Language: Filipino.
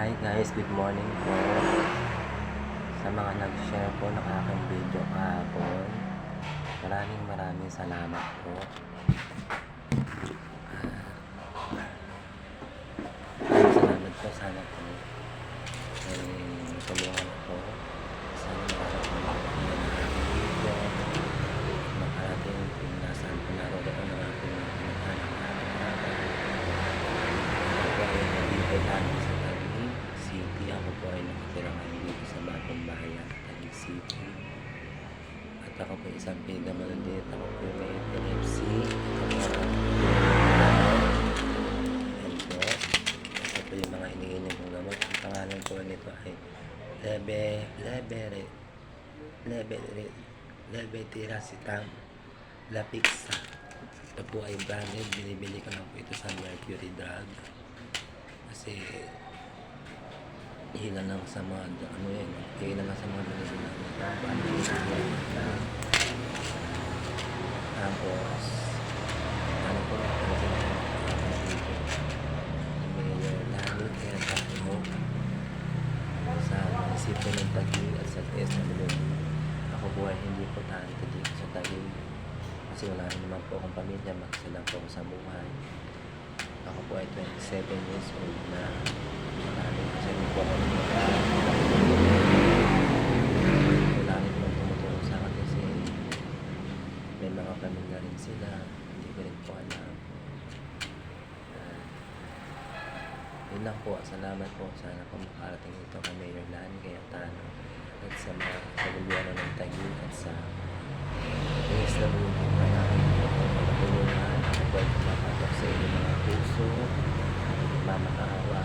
Hi guys, good morning po. Sa mga nag-share po ng aking video kahapon, maraming salamat po. Salamat po, sana po tulungan po. Sana makarating po ng aking video. Makarating kung nasaan po naroon ng aking anak-anak. Ako po ay nabibay namin sa Taguig City. Ako po ay nakatira ngayon dito sa Bagong Bayan, Taguig City. At ako po isang PWD. Ako po may epilepsy. Ito po yung mga iniinom kong gamot. Ang pangalan po nito ay levetiracetam Lapixa. Ito po ay branded. Binibili ko lang po ito sa Mercury Drug. Kasi hila lang sa mga hila lang sa mga binibili tapos ano po Mayor Lani kaya tayo sa munisipyo ng Taguig at sa TSWD. Ako po ay hindi po tanto dito sa Taguig kasi wala rin naman po akong pamilya, mag-isa lang po ako sa buhay. Ako po ay 27 years old na. Marami kasi rin po ako wala rin po tumutulong sa akin kasi may mga pamilya rin sila. Hindi ko rin po alam. Yun lang po. Salamat po. Sana po makarating ito kay Mayor Lani Cayetano at sa mga sa gobyerno ng Taguig at sa DSWD na namin po matulungan at pwede makatok sa inyong mga puso, mamakaawa